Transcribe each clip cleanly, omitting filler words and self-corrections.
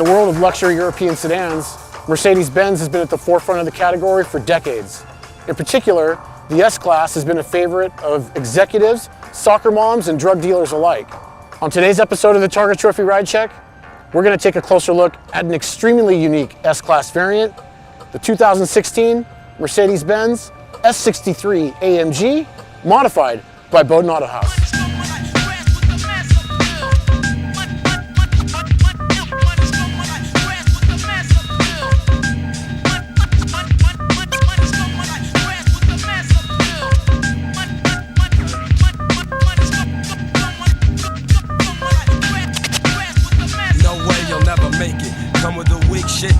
world of luxury European sedans, Mercedes-Benz has been at the forefront of the category for decades. In particular, the S-Class has been a favorite of executives, soccer moms, and drug dealers alike. On today's episode of the Targa Trophy Ride Check, we're going to take a closer look at an extremely unique S-Class variant, the 2016 Mercedes-Benz S63 AMG, modified by Bowden Auto House.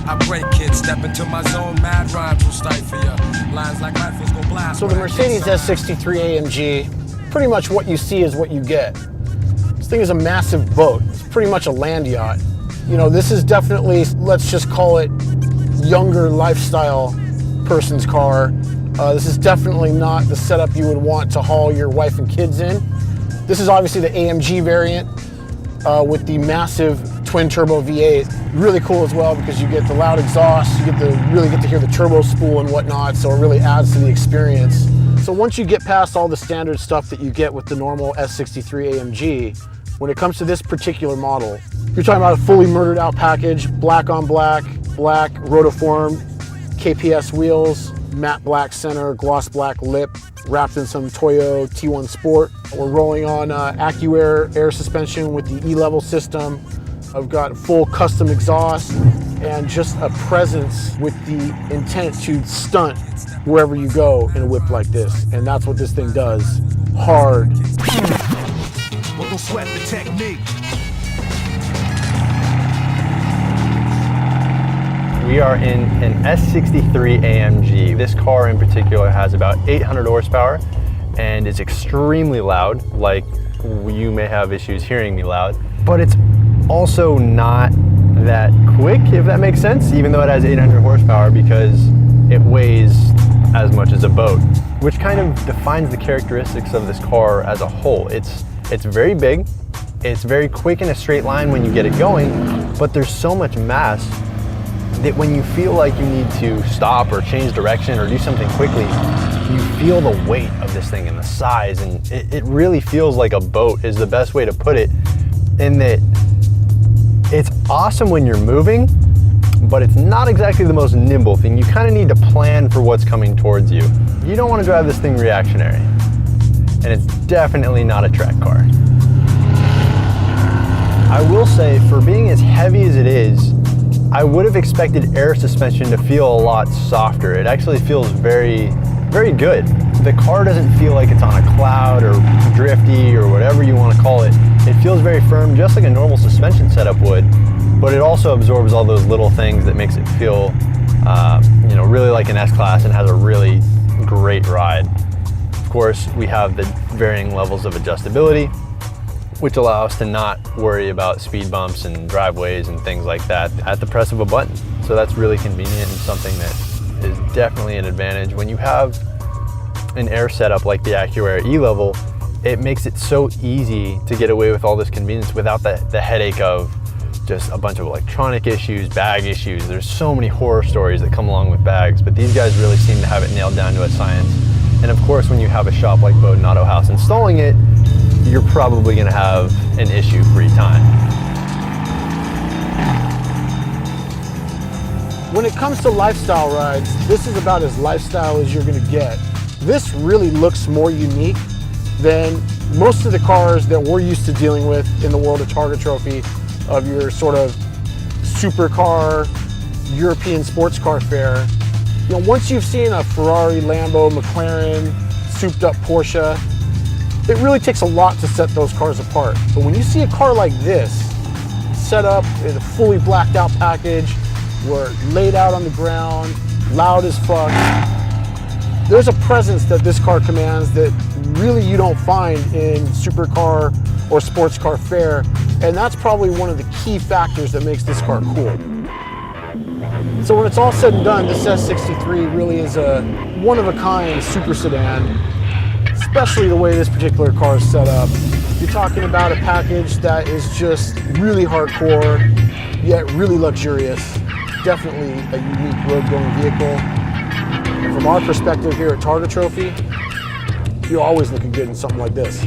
I break it, step into my zone, mad rhymes will stifle ya. Lines like rifles go blast. So the Mercedes S63 AMG, pretty much what you see is what you get. This thing is a massive boat. It's pretty much a land yacht. You know, this is definitely, let's just call it, younger lifestyle person's car. This is definitely not the setup you would want to haul your wife and kids in. This is obviously the AMG variant with the massive twin turbo V8. Really cool as well because you get the loud exhaust, you really get to hear the turbo spool and whatnot, so it really adds to the experience. So once you get past all the standard stuff that you get with the normal S63 AMG, when it comes to this particular model, you're talking about a fully murdered out package, black on black, black rotiform, KPS wheels, matte black center, gloss black lip, wrapped in some Toyo T1 Sport. We're rolling on AccuAir air suspension with the E-level system. I've got full custom exhaust and just a presence with the intent to stunt wherever you go in a whip like this. And that's what this thing does. Hard. Well, don't sweat the technique. We are in an S63 AMG. This car in particular has about 800 horsepower and is extremely loud, like you may have issues hearing me loud, but it's also not that quick, if that makes sense, even though it has 800 horsepower because it weighs as much as a boat, which kind of defines the characteristics of this car as a whole. It's very big, it's very quick in a straight line when you get it going, but there's so much mass that when you feel like you need to stop or change direction or do something quickly, you feel the weight of this thing and the size, and it really feels like a boat is the best way to put it, in that it's awesome when you're moving, but it's not exactly the most nimble thing. You kind of need to plan for what's coming towards you. You don't want to drive this thing reactionary, and it's definitely not a track car. I will say, for being as heavy as it is, I would have expected air suspension to feel a lot softer. It actually feels very, very good. The car doesn't feel like it's on a cloud or drifty or whatever you want to call it. It feels very firm, just like a normal suspension setup would, but it also absorbs all those little things that makes it feel, you know, really like an S-Class and has a really great ride. Of course, we have the varying levels of adjustability, which allow us to not worry about speed bumps and driveways and things like that at the press of a button. So that's really convenient and something that is definitely an advantage. When you have an air setup like the AccuAir E-Level, it makes it so easy to get away with all this convenience without the headache of just a bunch of electronic issues, bag issues. There's so many horror stories that come along with bags, but these guys really seem to have it nailed down to a science. And of course, when you have a shop like Bowden Auto House installing it, you're probably gonna have an issue-free time. When it comes to lifestyle rides, this is about as lifestyle as you're gonna get. This really looks more unique than most of the cars that we're used to dealing with in the world of Targa Trophy, of your sort of supercar, European sports car fare. You know, once you've seen a Ferrari, Lambo, McLaren, souped up Porsche, it really takes a lot to set those cars apart. But when you see a car like this, set up in a fully blacked out package, we're laid out on the ground, loud as fuck, there's a presence that this car commands that really you don't find in supercar or sports car fare, and that's probably one of the key factors that makes this car cool. So when it's all said and done, this S63 really is a one-of-a-kind super sedan, especially the way this particular car is set up. You're talking about a package that is just really hardcore. yet really luxurious. Definitely a unique road-going vehicle. And from our perspective here at Targa Trophy, you're always looking good in something like this.